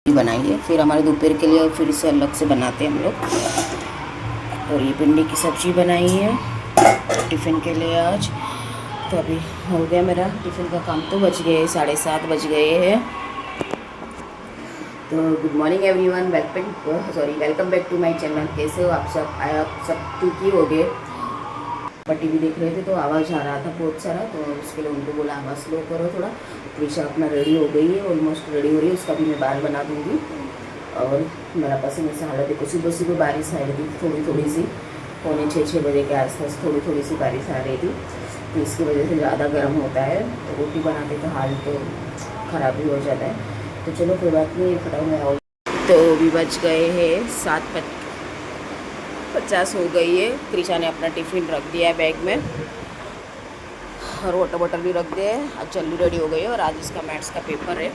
बनाई है। फिर हमारे दोपहर के लिए फिर से अलग से बनाते हैं हम लोग। और ये भिंडी की सब्ज़ी बनाई है टिफ़िन के लिए आज। तो अभी हो गया मेरा टिफ़िन का काम। तो बज गए 7:30 बज गए हैं। तो good morning everyone, welcome back to my channel. कैसे हो आप सब? आप सब ठीक ही हो गए। पर टीवी देख रहे थे तो आवाज़ आ रहा था बहुत सारा, तो उसके लिए उनको बोला आवाज़ स्लो करो थोड़ा। त्रिशा अपना रेडी हो गई है, ऑलमोस्ट रेडी हो रही है, उसका भी मैं बाल बना दूँगी। और मेरा पसीने से हालत देखो, सुबह सुबह बारिश आ रही थी थोड़ी थोड़ी सी, 5:45-6 बजे के आसपास थोड़ी थोड़ी सी बारिश आ रही थी। तो इसकी वजह से ज़्यादा गर्म होता है, तो रोटी बनाते तो हाल तो ख़राब ही हो जाता है। तो चलो कोई बात नहीं, फटाफट में आओ। तो अभी बज गए हैं 7:50 हो गई है। त्रिशा ने अपना टिफ़िन रख दिया है बैग में और वाटर बॉटल भी रख दिया है। आज जल्दी रेडी हो गई है और आज इसका मैथ्स का पेपर है।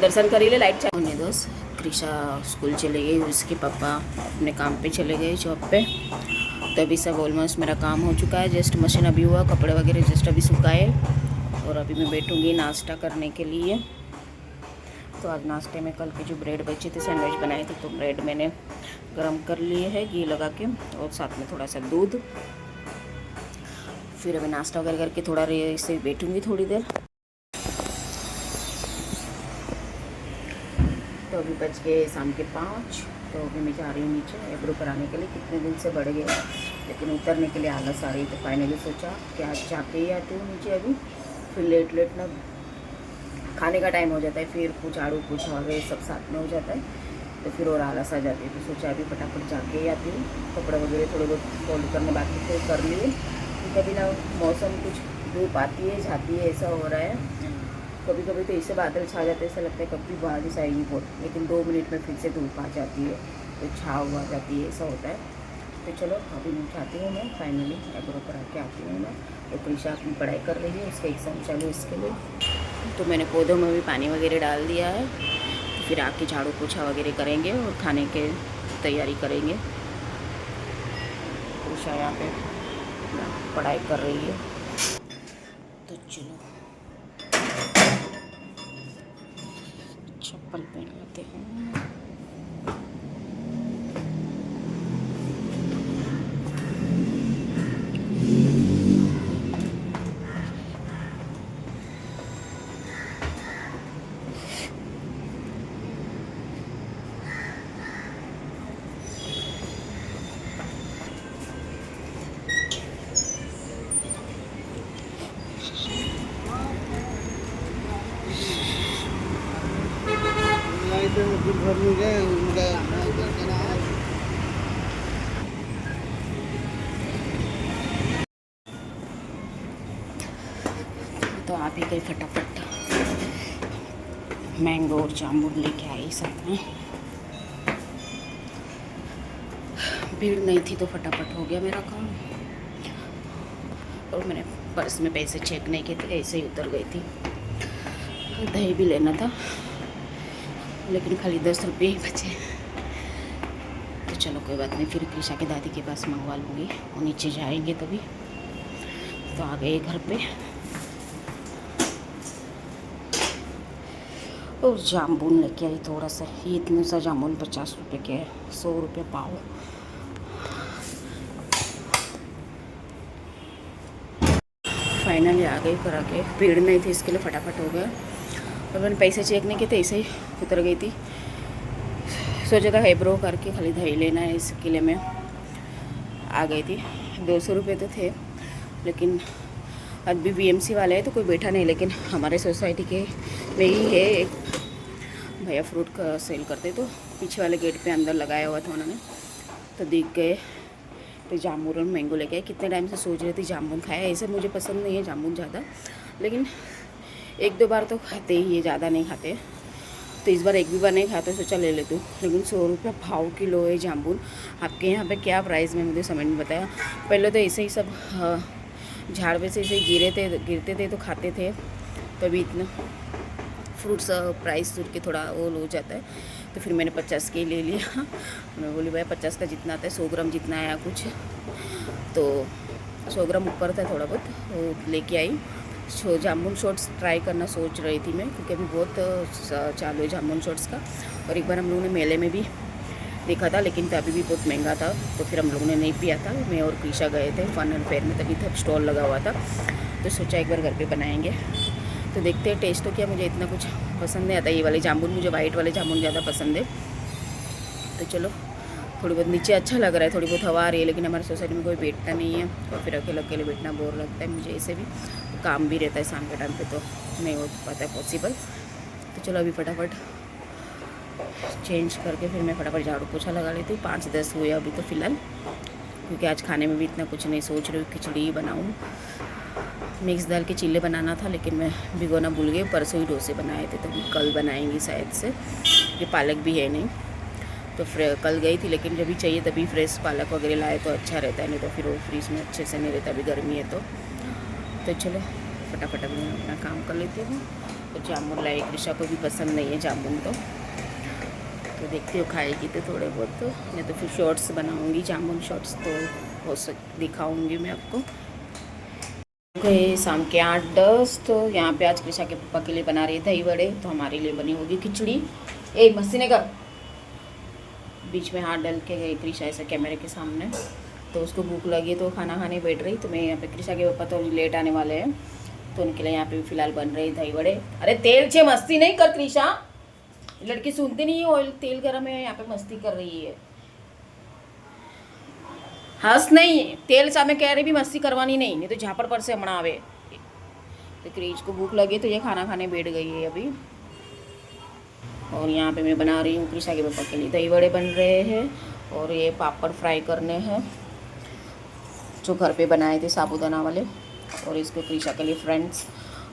दर्शन करी ले, लाइट चालू होने दोस्त। त्रिशा स्कूल चले गई, उसके पापा अपने काम पे चले गए, जॉब पे। तो अभी सब ऑलमोस्ट मेरा काम हो चुका है। जस्ट मशीन अभी हुआ, कपड़े वगैरह जस्ट अभी सुखाए और अभी मैं बैठूँगी नाश्ता करने के लिए। तो आज नाश्ते में कल के जो ब्रेड बचे थे, सैंडविच बनाए थे, तो ब्रेड मैंने गरम कर लिए है घी लगा के, और साथ में थोड़ा सा दूध। फिर अभी नाश्ता वगैरह करके थोड़ा से बैठूँगी थोड़ी देर। तो अभी बज गए शाम के 5। तो अभी मैं जा रही हूँ नीचे आईब्रो कराने के लिए। कितने दिन से बढ़ गए, लेकिन उतरने के लिए आलस आ रही। तो फाइनली सोचा कि आज जाके ही आती हूँ नीचे अभी। फिर लेट ना खाने का टाइम हो जाता है, फिर कुछ झाड़ू पोछा वगैरह सब साथ में हो जाता है, तो फिर और आलस आ जाती है। तो सोचा अभी फटाफट जाके ही आती हूँ। कपड़े वगैरह थोड़े बहुत फोल्ड करने बाकी थे, कर लिए। कभी ना मौसम कुछ धूप आती है जाती है, ऐसा हो रहा है। कभी कभी तो ऐसे बादल छा जाते हैं, ऐसा लगता है कभी बारिश आएगी बहुत, लेकिन 2 मिनट में फिर से धूप आ जाती है, तो छाव आ जाती है, ऐसा होता है। तो चलो अभी मैं उठाती हूँ, मैं फाइनली आईब्रो करा के आती हूँ मैं। तो प्रीशा अपनी पढ़ाई कर रही है, उसका एग्ज़ाम चालू है इसके लिए। तो मैंने पौधों में भी पानी वगैरह डाल दिया है। तो फिर आके झाड़ू पोछा वगैरह करेंगे और खाने के तैयारी करेंगे। प्रीशा यहाँ पे पढ़ाई कर रही है। तो चलो चप्पल पहन लेते हैं। तो आप ही गए फटाफट मैंगो और जामुन लेके आई साथ में। भीड़ नहीं थी तो फटाफट हो गया मेरा काम। और मैंने पर्स में पैसे चेक नहीं किए थे, ऐसे ही उतर गई थी। दही भी लेना था, लेकिन खाली 10 रुपये ही बचे। तो चलो कोई बात नहीं, फिर कृषा के दादी के पास मंगवा लूँगी, और नीचे जाएंगे तभी। तो आ गए घर पे। और जामुन लेके आई थोड़ा सा, ये इतने सा जामुन 50 रुपये के है, 100 रुपये पाव। फाइनली आ गई करा के। भीड़ नहीं थी इसके लिए फटाफट हो गया। और मैंने पैसे चेक नहीं किए थे, ऐसे ही उतर गई थी। सोचा था आईब्रो करके खाली दही लेना है, इसके लिए मैं आ गई थी। 200 रुपये तो थे, लेकिन आज भी BMC वाले हैं तो कोई बैठा नहीं। लेकिन हमारे सोसाइटी के में ही है एक भैया, फ्रूट का सेल करते, तो पीछे वाले गेट पे अंदर लगाया हुआ था उन्होंने, तो दिख गए। तो जामुन और मैंगो लेके आए। कितने टाइम से सोच रही थी जामुन खाया। ऐसे मुझे पसंद नहीं है जामुन ज़्यादा, लेकिन 1-2 बार तो खाते ही है, ज़्यादा नहीं खाते। तो इस बार एक भी बार नहीं खाते, सोचा ले लेती हूँ। लेकिन 100 रुपये भाव किलो है जामुन। आपके यहाँ पे क्या प्राइस में मुझे समझ नहीं बताया। पहले तो ऐसे ही सब झाड़ पे से ऐसे ही गिरते थे तो खाते थे, तभी इतना फ्रूट्स प्राइस सुन के थोड़ा वो हो जाता है। तो फिर मैंने 50 के ले लिया। मैं बोली भाई 50 का जितना आता है, 100 ग्राम जितना आया कुछ, तो 100 ग्राम ऊपर था थोड़ा बहुत, वो लेके आई। जामुन शॉट्स ट्राई करना सोच रही थी मैं, क्योंकि अभी बहुत चालू है जामुन शॉट्स का। और एक बार हम लोगों ने मेले में भी देखा था, लेकिन तभी भी बहुत महंगा था, तो फिर हम लोगों ने नहीं पिया था। मैं और क्रिशा गए थे फन एंड फेयर में, तभी तब स्टॉल लगा हुआ था, तो सोचा एक बार घर पे बनाएंगे। तो देखते हैं, टेस्ट तो क्या, मुझे इतना कुछ पसंद नहीं आता। ये वाले जामुन, मुझे वाइट वाले जामुन ज़्यादा पसंद है। तो चलो, थोड़ी बहुत नीचे अच्छा लग रहा है, थोड़ी बहुत हवा आ रही है, लेकिन हमारे सोसाइटी में कोई बैठता नहीं है, और फिर अकेले अकेले बैठना बोर लगता है मुझे। ऐसे भी काम भी रहता है शाम के टाइम पे, तो नहीं हो पाता है पॉसिबल। तो चलो अभी फटाफट चेंज करके फिर मैं फटाफट झाड़ू पोछा लगा लेती हूँ। 5-10 हुए अभी तो फ़िलहाल, क्योंकि आज खाने में भी इतना कुछ नहीं सोच रही हूँ। खिचड़ी बनाऊँ, मिक्स दाल के चिल्ले बनाना था, लेकिन मैं भिगोना भूल गई। परसों ही डोसे बनाए थे, तो कल बनाएंगी शायद से। ये पालक भी है नहीं, तो कल गई थी, लेकिन जब भी चाहिए तभी फ्रेश पालक वगैरह लाए तो अच्छा रहता है, नहीं तो फिर वो फ्रीज में अच्छे से नहीं रहता, अभी गर्मी है तो चलो फटाफट अभी मैं अपना काम कर लेती हूँ। तो जामुन लाई, कृषा को भी पसंद नहीं है जामुन, तो देखती हो खाएगी तो थोड़े बहुत, तो मैं तो फिर शॉर्ट्स बनाऊँगी, जामुन शॉर्ट्स, तो हो दिखाऊँगी मैं आपको। शाम के 8-10, तो यहाँ पे आज कृषा के पापा के लिए बना रही है दही बड़े, तो हमारे लिए बनी होगी खिचड़ी। मसीने का बीच में हाथ डाल के गई कृषा ऐसे कैमरे के सामने, तो उसको भूख लगी तो खाना खाने बैठ रही। तो मैं यहाँ पे कृषा के पापा तो लेट आने वाले हैं, तो उनके लिए यहाँ पे भी फिलहाल बन रही दही बड़े। अरे तेल से मस्ती नहीं कर कृषा, लड़की सुनती नहीं है, ऑयल तेल गर्म है, यहाँ पे मस्ती कर रही है। हंस नहीं, तेल सा मैं कह रही भी मस्ती करवानी नहीं तो झापड़ पर से हमणा आवे। तो क्रीज को भूख लगी तो ये खाना खाने बैठ गई है अभी। और यहाँ पे मैं बना रही हूँ कृषा के पापा के लिए दही बड़े बन रहे हैं, और ये पापड़ फ्राई करने हैं जो घर पे बनाए थे साबूदाना वाले, और इसको कृषा के लिए फ्रेंड्स।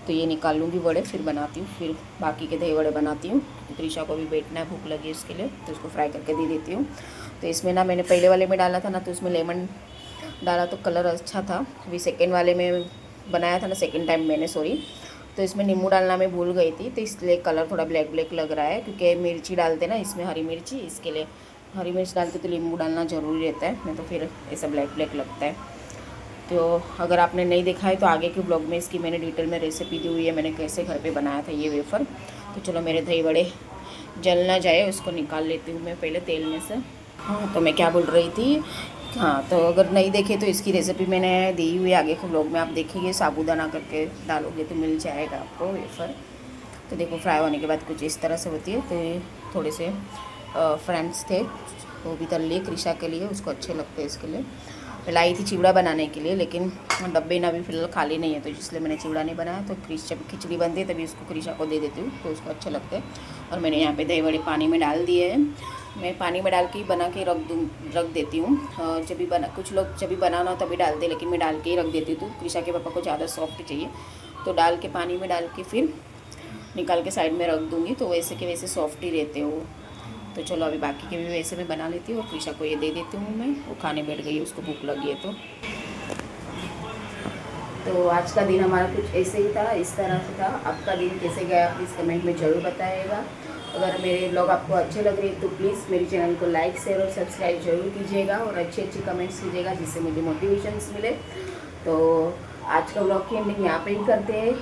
तो ये निकाल लूँगी बड़े, फिर बनाती हूँ, फिर बाकी के दही बड़े बनाती हूँ। कृषा को भी बैठना है, भूख लगी उसके लिए, तो उसको फ्राई करके दे देती हूँ। तो इसमें ना मैंने पहले वाले में डाला था ना, तो उसमें लेमन डाला तो कलर अच्छा था। अभी सेकेंड वाले में बनाया था ना, सेकेंड टाइम मैंने, सॉरी, तो इसमें नींबू डालना मैं भूल गई थी, तो इसलिए कलर थोड़ा ब्लैक ब्लैक लग रहा है, क्योंकि मिर्ची डालते ना इसमें, हरी मिर्ची, इसके लिए हरी मिर्च डालते तो नींबू डालना ज़रूरी रहता है, नहीं तो फिर ऐसा ब्लैक ब्लैक लगता है। तो अगर आपने नहीं देखा है तो आगे के ब्लॉग में इसकी मैंने डिटेल में रेसिपी दी हुई है, मैंने कैसे घर पे बनाया था ये वेफर। तो चलो मेरे दही बड़े जल ना जाए, उसको निकाल लेती हूँ मैं पहले तेल में से। हाँ, तो मैं क्या बोल रही थी, हाँ, तो अगर नहीं देखे तो इसकी रेसिपी मैंने दी हुई है, आगे के ब्लॉग में आप देखेंगे, साबूदाना करके डालोगे तो मिल जाएगा आपको वेफर। तो देखो फ्राई होने के बाद कुछ इस तरह से होती है। तो ये थोड़े से फ्रेंड्स थे, वो भी तल लिए कृषा के लिए, उसको अच्छे लगते हैं, इसके लिए लाई थी चिवड़ा बनाने के लिए, लेकिन डब्बे ना भी फिलहाल खाली नहीं है, तो इसलिए मैंने चिवड़ा नहीं बनाया। तो जब खिचड़ी बनती है तभी उसको कृषा को दे देती हूँ, तो उसको अच्छे लगते हैं। और मैंने यहाँ पे दही बड़े पानी में डाल दिए हैं, मैं पानी में डाल के बना के रख देती हूँ। जब भी बना, कुछ लोग जब भी बनाना हो तभी डालते, लेकिन मैं डाल के ही रख देती हूँ। तो कृषा के पापा को ज़्यादा सॉफ्ट चाहिए, तो डाल के पानी में डाल के फिर निकाल के साइड में रख दूँगी, तो वैसे के वैसे सॉफ्ट ही रहते हो। तो चलो अभी बाकी के भी वैसे मैं बना लेती हूँ, और कृषा को ये दे देती हूँ मैं, वो खाने बैठ गई है, उसको भूख लगी है। तो आज का दिन हमारा कुछ ऐसे ही था, इस तरह से था। आपका दिन कैसे गया प्लीज़ कमेंट में ज़रूर बताइएगा। अगर मेरे ब्लॉग आपको अच्छे लग रहे हैं तो प्लीज़ मेरे चैनल को लाइक शेयर और सब्सक्राइब जरूर कीजिएगा, और अच्छे अच्छे कमेंट्स कीजिएगा, जिससे मुझे मोटिवेशंस मिले। तो आज का ब्लॉग की एंडिंग यहाँ पे ही करते हैं,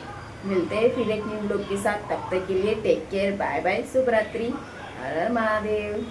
मिलते हैं फिर एक न्यू ब्लॉग के साथ। तब तक के लिए टेक केयर, बाय बाय, शुभ रात्रि, हर हर महादेव।